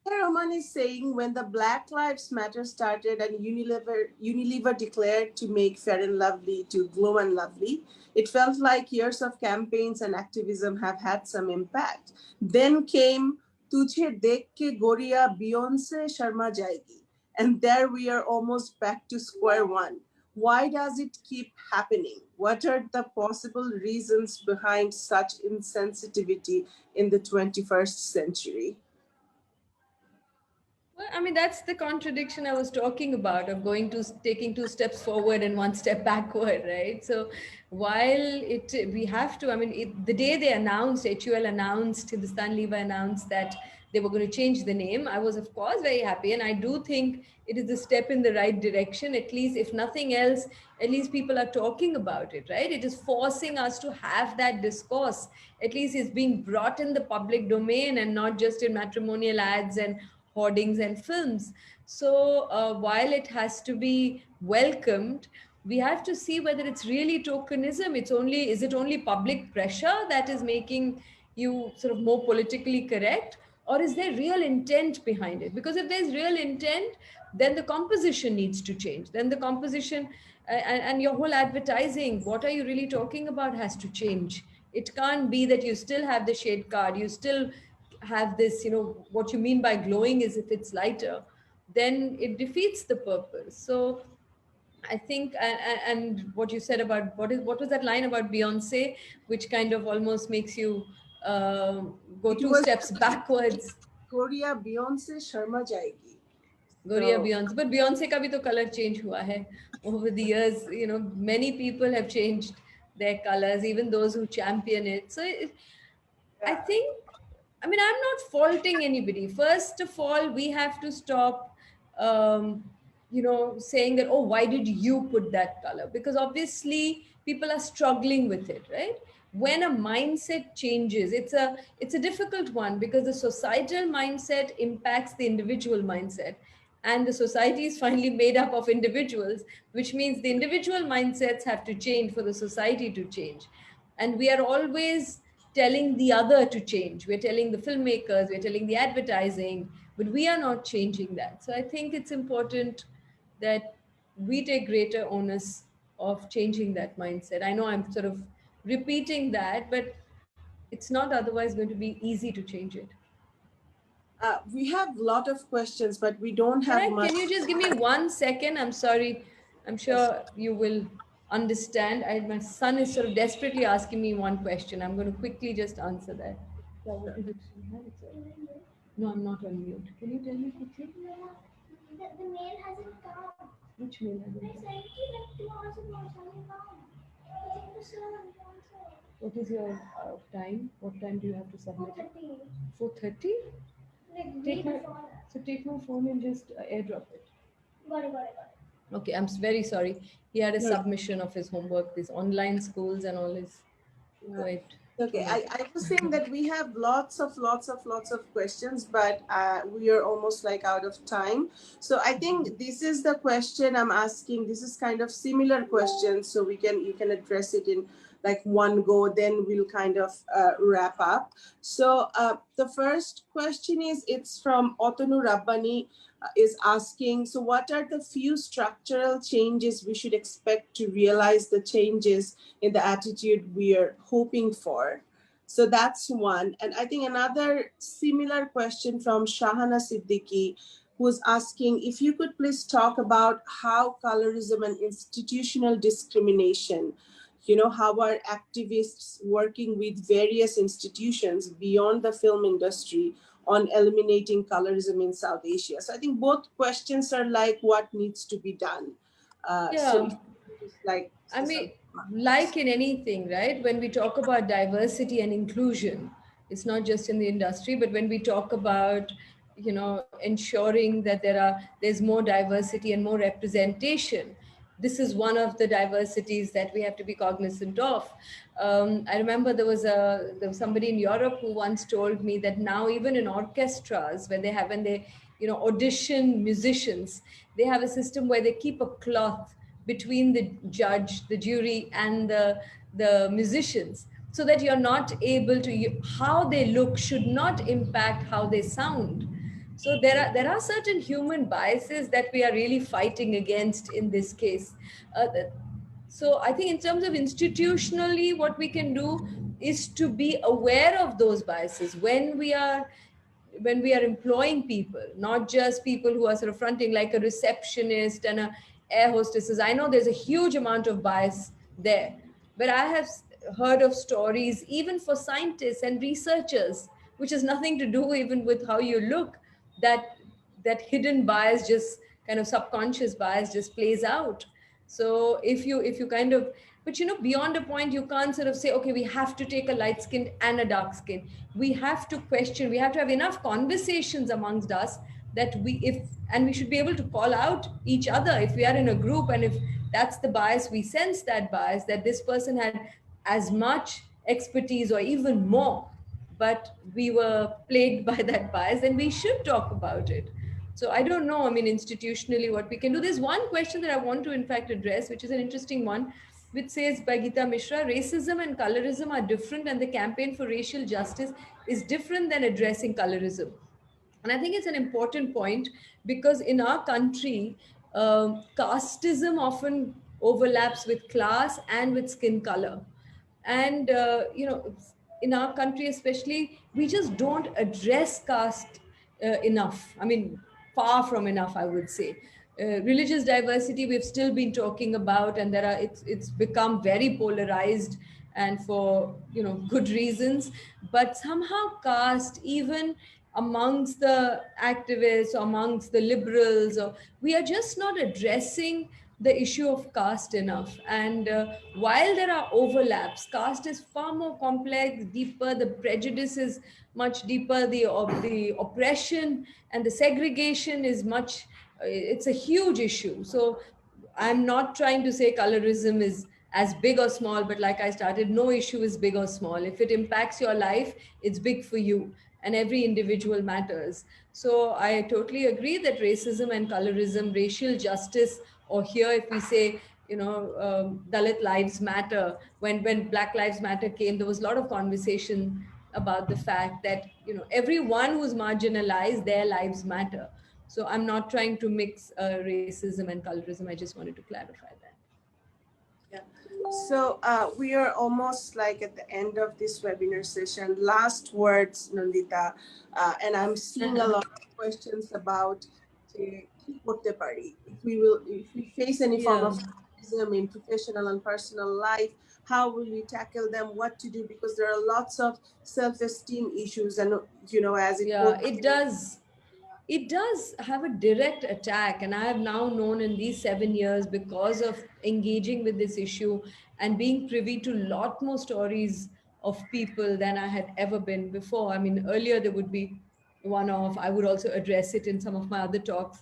Rahman is saying, when the Black Lives Matter started and Unilever declared to make Fair and Lovely to Glow and Lovely, it felt like years of campaigns and activism have had some impact. Then came Tujhe Dekh Ke Goriya Beyonce Sharma Jayegi, and there we are almost back to square one. Why does it keep happening? What are the possible reasons behind such insensitivity in the 21st century? Well, I mean, that's the contradiction I was talking about of taking two steps forward and one step backward, right? So while we have to, I mean, the day they announced, HUL announced, Hindustan Lever announced that they were going to change the name, I was, of course, very happy. And I do think it is a step in the right direction. At least, if nothing else, at least people are talking about it, right? It is forcing us to have that discourse. At least it's being brought in the public domain and not just in matrimonial ads and hoardings and films. So while it has to be welcomed, we have to see whether it's really tokenism. Is it only public pressure that is making you sort of more politically correct, or is there real intent behind it? Because if there's real intent, then the composition needs to change. Then the composition and your whole advertising, what are you really talking about, has to change. It can't be that you still have the shade card, you still have this, what you mean by glowing is if it's lighter. then it defeats the purpose. So I think, and what you said about what was that line about Beyonce, which kind of almost makes you go It two was steps backwards. Gloria Beyonce Sharma Jayegi. Gloria Beyonce, but Beyonce का भी तो color change हुआ है over the years. You know, many people have changed their colors, even those who champion it. So I Yeah. think, I mean, I'm not faulting anybody. First of all, we have to stop, saying that, oh, why did you put that color? Because obviously people are struggling with it, right? When a mindset changes, it's a difficult one because the societal mindset impacts the individual mindset. And the society is finally made up of individuals, which means the individual mindsets have to change for the society to change. And we are always telling the other to change. We're telling the filmmakers, we're telling the advertising, but we are not changing that. So I think it's important that we take greater onus of changing that mindset. I know I'm sort of repeating that, but it's not otherwise going to be easy to change it. We have a lot of questions, but we don't have much. Can you just give me 1 second? I'm sorry. I'm Yes. sure you will understand. My son is sort of desperately asking me one question. I'm going to quickly just answer that. Yeah, what did it say? No, I'm not on mute. Can you tell me quickly? The mail hasn't come. Which mail I hasn't sent come? you like 2 hours ago, it hasn't come. It's in the server, answer. What is your time? What time do you have to submit it? 4:30. 4:30? Like way Take my before that. so take my phone and just airdrop it. Got it. Okay, I'm very sorry. He had a No. submission of his homework, these online schools and all is quite Okay, traumatic. I was saying that we have lots of questions, but we are almost like out of time. So I think this is the question I'm asking. This is kind of similar question, so you can address it in like one go. Then we'll kind of wrap up. So the first question it's from Otonu Rabbani. Is asking, so what are the few structural changes we should expect to realize the changes in the attitude we are hoping for? So that's one. And I think another similar question from Shahana Siddiqui, who's asking if you could please talk about how colorism and institutional discrimination, how are activists working with various institutions beyond the film industry on eliminating colorism in South Asia? So I think both questions are like what needs to be done. So just like I mean, like in anything, right? When we talk about diversity and inclusion, it's not just in the industry, but when we talk about, ensuring that there's more diversity and more representation, this is one of the diversities that we have to be cognizant of. I remember there was somebody in Europe who once told me that now even in orchestras, when they audition musicians, they have a system where they keep a cloth between the judge, the jury, and the musicians, so that you're not able to, how they look should not impact how they sound. So there are certain human biases that we are really fighting against in this case. So I think in terms of institutionally, what we can do is to be aware of those biases when we are employing people, not just people who are sort of fronting, like a receptionist and a air hostesses. I know there's a huge amount of bias there, but I have heard of stories even for scientists and researchers, which has nothing to do even with how you look, that that hidden bias, just kind of subconscious bias, just plays out. So if you kind of, but beyond a point, you can't sort of say, okay, we have to take a light skinned and a dark skin. We have to question, we have to have enough conversations amongst us that we should be able to call out each other if we are in a group, and if that's the bias, we sense that bias, that this person had as much expertise or even more, but we were plagued by that bias, then we should talk about it. So I don't know, I mean, institutionally, what we can do. There's one question that I want to, in fact, address, which is an interesting one, which says by Geeta Mishra, racism and colorism are different, and the campaign for racial justice is different than addressing colorism. And I think it's an important point because in our country, casteism often overlaps with class and with skin color. And, in our country especially, we just don't address caste enough. I mean, far from enough, I would say. Religious diversity we've still been talking about, and it's become very polarized, and for good reasons. But somehow caste, even amongst the activists or amongst the liberals, or we are just not addressing the issue of caste enough. And while there are overlaps, caste is far more complex, deeper. The prejudice is much deeper. The oppression and the segregation is much. It's a huge issue. So I'm not trying to say colorism is as big or small, but like I started, no issue is big or small. If it impacts your life, it's big for you, and every individual matters. So I totally agree that racism and colorism, racial justice, or here if we say, Dalit lives matter. When Black Lives Matter came, there was a lot of conversation about the fact that everyone who's marginalized, their lives matter. So I'm not trying to mix racism and colorism. I just wanted to clarify that. Yeah. So we are almost like at the end of this webinar session. Last words, Nandita, and I'm seeing a lot of questions about কি করতে পারি if we face any form of racism in professional and personal life. How will we tackle them? What to do? Because there are lots of self-esteem issues, and as it goes. It does have a direct attack, and I have now known in these 7 years, because of engaging with this issue and being privy to a lot more stories of people than I had ever been before. I mean, earlier there would be one off, I would also address it in some of my other talks,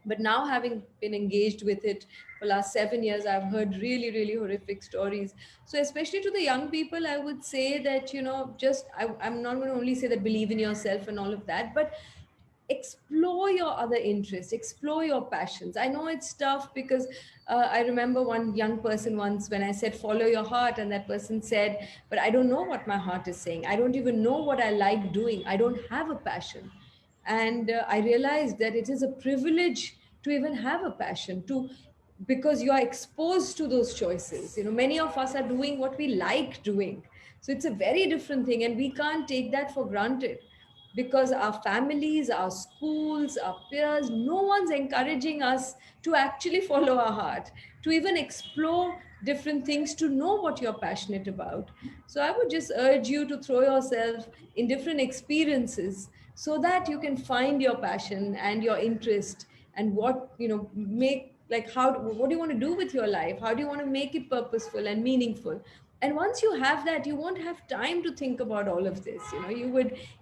but now having been engaged with it for last 7 years, I've heard really, really horrific stories. So especially to the young people, I would say that I'm not going to only say that believe in yourself and all of that, but explore your other interests, explore your passions. I know it's tough, because I remember one young person once, when I said follow your heart, and that person said, but I don't know what my heart is saying, I don't even know what I like doing, I don't have a passion. And I realized that it is a privilege to even have a passion, to because you are exposed to those choices. Many of us are doing what we like doing, so it's a very different thing, and we can't take that for granted, because our families, our schools, our peers, no one's encouraging us to actually follow our heart, to even explore different things, to know what you're passionate about. So I would just urge you to throw yourself in different experiences, so that you can find your passion and your interest, and make, like, what do you want to do with your life, how do you want to make it purposeful and meaningful. And once you have that, you won't have time to think about all of this.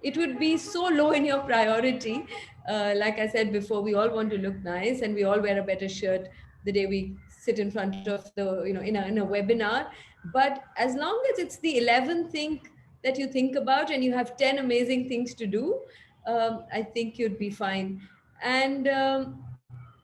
It would be so low in your priority. Like I said before, we all want to look nice, and we all wear a better shirt the day we sit in front of in a webinar. But as long as it's the 11th thing that you think about, and you have 10 amazing things to do, I think you'd be fine. And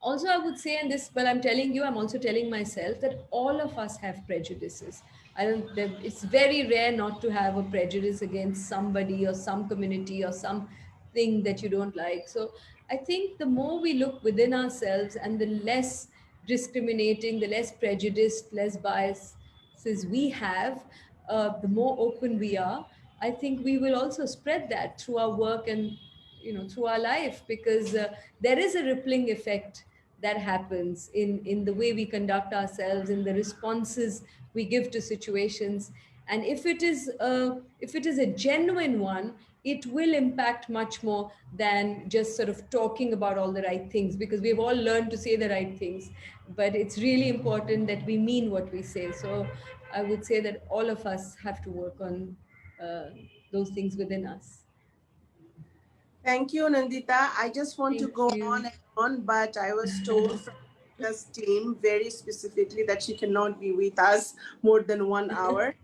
also, I would say, and this, but I'm telling you, I'm also telling myself, that all of us have prejudices. It's very rare not to have a prejudice against somebody or some community or something that you don't like. So I think the more we look within ourselves, and the less discriminating, the less prejudiced, less biases we have, the more open we are. I think we will also spread that through our work, and through our life, because there is a rippling effect that happens in the way we conduct ourselves, in the responses we give to situations. And if it is a genuine one, it will impact much more than just sort of talking about all the right things, because we've all learned to say the right things, but it's really important that we mean what we say. So I would say that all of us have to work on uh, those things within us. Thank you, Nandita. I just want to Thank go you. on and on, but I was told from Nandita's team very specifically that she cannot be with us more than 1 hour.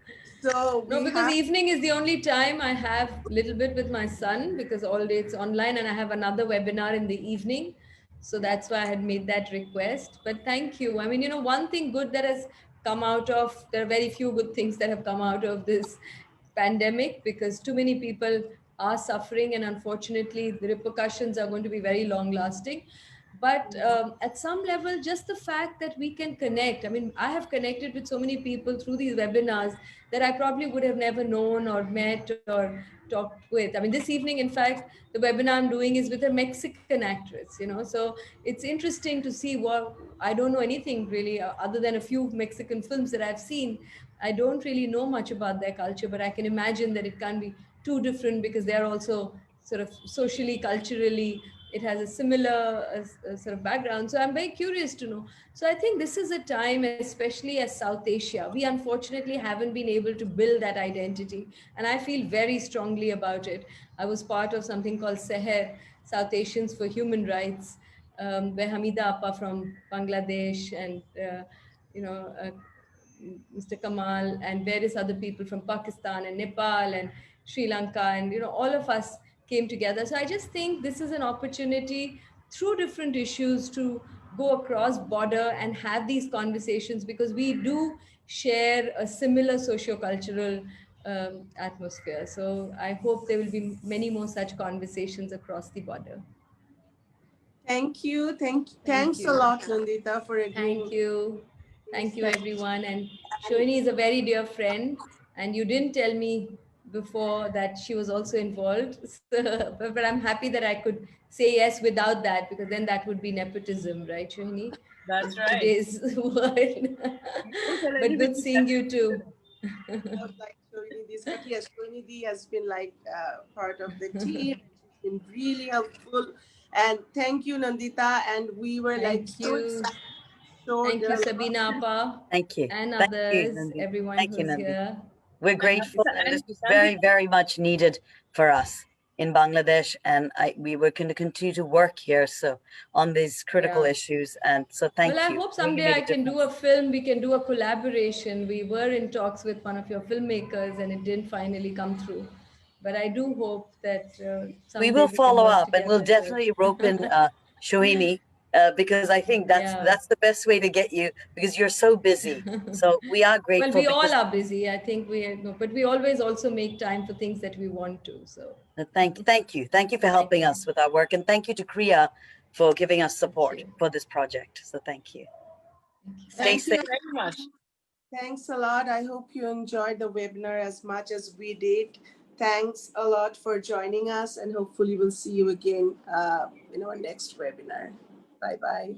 So No, we because have, evening is the only time I have a little bit with my son, because all day it's online, and I have another webinar in the evening. So that's why I had made that request. But thank you. I mean, one thing good that has come out of, there are very few good things that have come out of this pandemic, because too many people are suffering, and unfortunately the repercussions are going to be very long lasting. But at some level, just the fact that we can connect, I mean, I have connected with so many people through these webinars that I probably would have never known or met, or talked with. I mean, this evening, in fact, the webinar I'm doing is with a Mexican actress, you know, so it's interesting to see what, I don't know anything really other than a few Mexican films that I've seen. I don't really know much about their culture, but I can imagine that it can't be too different because they're also sort of socially, culturally, it has a similar sort of background. So I'm very curious to know. So I think this is a time, especially as South Asia, we unfortunately haven't been able to build that identity. And I feel very strongly about it. I was part of something called Seher, South Asians for Human Rights, where Hamida Appa from Bangladesh and, Mr. Kamal and various other people from Pakistan and Nepal and Sri Lanka, and all of us came together. So I just think this is an opportunity through different issues to go across border and have these conversations, because we do share a similar socio-cultural atmosphere. So I hope there will be many more such conversations across the border. Thank you. Thank Thanks a you. lot, Nandita, for agreeing. Thank you. Thank you, everyone. And Shoini is a very dear friend. And you didn't tell me before that she was also involved. So, but I'm happy that I could say yes without that, because then that would be nepotism, right, Shoini? That's In right. today's world. But good seeing you too. Like Shoini this, but yes, Shoini Di has been like part of the team. She's been really helpful. And thank you, Nandita. And we were like Thank you. Thank you, Sabina Appa. Thank you. And Thank you, others, Nandi. everyone Thank you, who's Nandi. here. We're grateful, and this was very, Nandita, very much needed for us in Bangladesh, and we were going to continue to work here so on these critical issues, and so thank Well, I you. hope Really someday made I can do difference. a film. We can do a collaboration. We were in talks with one of your filmmakers and it didn't finally come through. But I do hope that someday We will we can follow work up, and we'll together too. definitely rope in Shohini, because I think Yeah. that's the best way to get you, because you're so busy. So we are Well, grateful we all because are busy. I think but we always also make time for things that we want to. So thank you for thank helping you. us with our work, and thank you to Kriya for giving us Thank support you. for this project. So thank you. Stay Thank safe. you very much. Thanks a lot. I hope you enjoyed the webinar as much as we did. Thanks a lot for joining us, and hopefully we'll see you again in our next webinar. Bye-bye.